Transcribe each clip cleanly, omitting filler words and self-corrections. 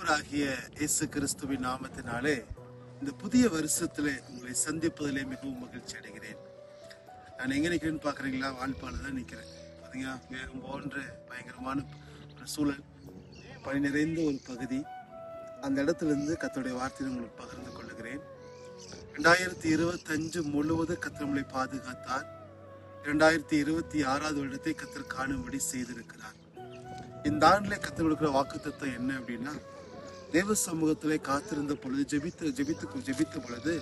ஆண்டவராகிய இயேசு கிறிஸ்துவின் நாமத்தினாலே இந்த புதிய வருஷத்திலே உங்களை சந்திப்பதிலே மிகவும் மகிழ்ச்சி அடைகிறேன். நான் எங்க நிற்கிறேன்னு பாக்குறீங்களா? வாழ்ப்பால தான் நிற்கிறேன். பார்த்தீங்கன்னா வேகம் போன்ற பயங்கரமான ஒரு சூழல், பனி நிறைந்த ஒரு பகுதி. அந்த இடத்திலிருந்து கர்த்தருடைய வார்த்தையை உங்களுக்கு பகிர்ந்து கொள்ளுகிறேன். 2025 முழுவதும் கர்த்தர் நம்மளை பாதுகாத்தார். 2026 வருடத்தை கர்த்தர் காணும்படி செய்திருக்கிறார். இந்த ஆண்டிலே கர்த்தர் கொடுக்கிற வாக்குத்தத்தம் என்ன அப்படின்னா, தேவ சமூகத்திலே காத்திருந்த பொழுது ஜெபித்த பொழுது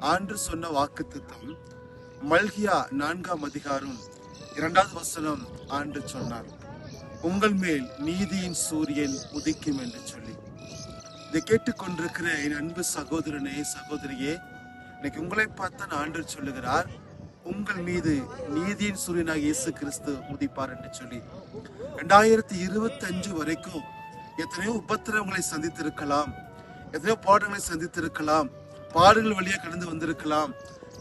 ஆண்டு சொன்ன வாக்குத்தத்தம் மல்கியா 4ஆம் அதிகாரம் 2வது வசனம் ஆண்டு சொன்னார், உங்கள் மேல் நீதியின் சூரியன் உதிக்கும் என்று சொல்லி. இதை கேட்டுக்கொண்டிருக்கிற என் அன்பு சகோதரனே சகோதரியே, இன்னைக்கு உங்களை பார்த்தான் ஆண்டு சொல்லுகிறார், உங்கள் மீது நீதியின் சூரியனாக இயேசு கிறிஸ்து உதிப்பார் என்று சொல்லி. 2025 வரைக்கும் எத்தனையோ உபத்திரவங்களை சந்தித்திருக்கலாம், எத்தனையோ பாடங்களை சந்தித்திருக்கலாம், பாடுகள் வழியா கடந்து வந்திருக்கலாம்,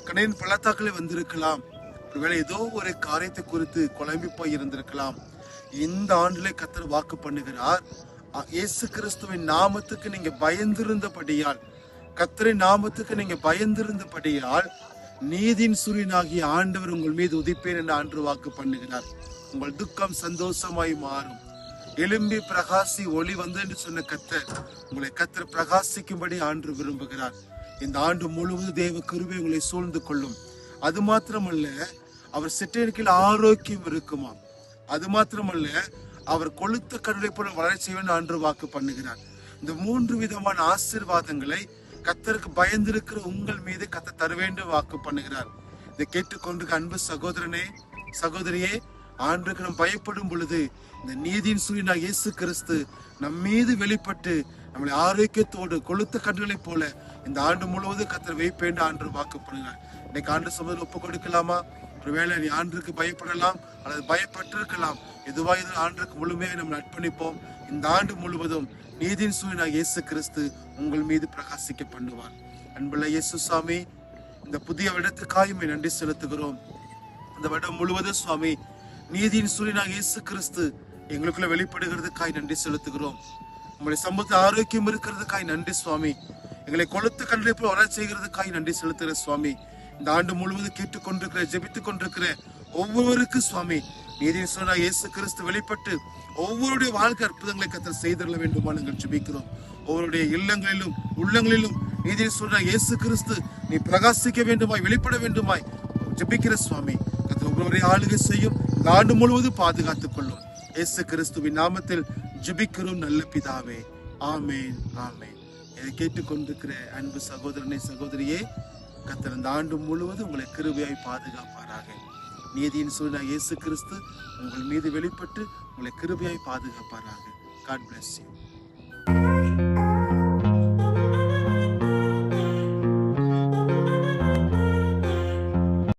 கண்ணின் பள்ளத்தாக்களை வந்திருக்கலாம், ஒருவேளை ஏதோ ஒரு காரியத்தை குறித்து குழம்பி போய் இருந்திருக்கலாம். இந்த ஆண்டிலே கர்த்தர் வாக்கு பண்ணுகிறார், இயேசு கிறிஸ்துவின் நாமத்துக்கு நீங்க பயந்திருந்தபடியால், கர்த்தரின் நாமத்துக்கு நீங்க பயந்திருந்தபடியால் நீதியின் சூரியனாகிய ஆண்டவர் உங்கள் மீது உதிப்பேன் என்று ஆண்டு வாக்கு பண்ணுகிறார். உங்கள் துக்கம் சந்தோஷமாய் மாறும். எழும்பி பிரகாசி ஒளி வந்து என்று சொன்ன கர்த்தர் உங்களை கர்த்தர் பிரகாசிக்கும்படி ஆண்டு விரும்புகிறார். இந்த ஆண்டு முழுவதும் தேவ கிருபை உங்களை சூழ்ந்து கொள்ளும். அது மாத்திரமல்ல, அவர் சிட்டையின் ஆரோக்கியம் இருக்குமாம். அது மாத்திரமல்ல, அவர் கொளுத்த கடலை போல வளர்ச்சி ஆண்டு வாக்கு பண்ணுகிறார். இந்த 3 விதமான ஆசீர்வாதங்களை கர்த்தருக்கு பயந்திருக்கிற உங்கள் மீது கர்த்தர் தர வேண்டும் வாக்கு பண்ணுகிறார். இதை கேட்டுக்கொண்டு அன்பு சகோதரனே சகோதரியே, ஆண்டுக்கு நாம் பயப்படும் பொழுது இந்த நீதியின் சூரியனாகிய இயேசு கிறிஸ்து நம் மீது வெளிப்பட்டு நம்மளை ஆரோக்கியத்தோடு கொளுத்த கண்களை போல இந்த ஆண்டு முழுவதும் கர்த்தர் வைப்பேன் ஆண்டு வாக்கு பண்ணுகிறார். இன்னைக்கு ஆண்டு சமூகத்தில் ஒப்பு கொடுக்கலாமா? ஒருவேளை நீ ஆண்டுக்கு பயப்படலாம் அல்லது பயப்பட்டிருக்கலாம். எதுவா இது ஆண்டுக்கு முழுமையாக நம்ம அர்ப்பணிப்போம். இந்த ஆண்டு முழுவதும் நீதியின் சூரியனாகிய இயேசு கிறிஸ்து உங்கள் மீது பிரகாசிக்க பண்ணுவார். அன்புள்ள இயேசு சுவாமி, இந்த புதிய வருடத்துக்காக நன்றி செலுத்துகிறோம். இந்த வருடம் முழுவதும் சுவாமி நீதியின் சூரியனாகிய இயேசு கிறிஸ்து எங்களுக்குள்ள வெளிப்படுகிறதுக்காய் நன்றி செலுத்துகிறோம். உங்களுடைய சமூகத்தில் ஆரோக்கியம் இருக்கிறதுக்காய் நன்றி சுவாமி. எங்களை கொளுத்த கண்களை போல வளர செய்கிறதுக்காய் நன்றி செலுத்துகிற சுவாமி. இந்த ஆண்டு முழுவதும் கேட்டுக்கொண்டிருக்கிற ஜெபித்துக் கொண்டிருக்கிற ஒவ்வொருவருக்கும் சுவாமி நீதியின் சூரியனாகிய இயேசு கிறிஸ்து வெளிப்பட்டு ஒவ்வொருடைய வாழ்க்கை அற்புதங்களை கர்த்தர் செய்திட வேண்டுமா நாங்கள் ஜெபிக்கிறோம். ஒவ்வொருடைய இல்லங்களிலும் உள்ளங்களிலும் நீதியின் சூரியனாகிய இயேசு கிறிஸ்து நீ பிரகாசிக்க வேண்டுமாய், வெளிப்பட வேண்டுமாய் ஜெபிக்கிற சுவாமி. கர்த்தர் ஒவ்வொருவரை ஆளுகை செய்யும். இந்த ஆண்டு முழுவதும் பாதுகாத்துக் கொள்ளும். இயேசு கிறிஸ்துவின் நாமத்தில் ஜெபிக்கிறோம் நல்ல பிதாவே. ஆமேன் ஆமேன். இதை கேட்டுக்கொண்டிருக்கிற அன்பு சகோதரனை சகோதரியே, கர்த்தர் இந்த ஆண்டு முழுவதும் உங்களை கிருபையாய் பாதுகாப்பாராக. நீதியின் சூரியனாகிய இயேசு கிறிஸ்து உங்கள் மீது வெளிப்பட்டு உங்களை கிருபையாய் பாதுகாப்பாராக. God bless you.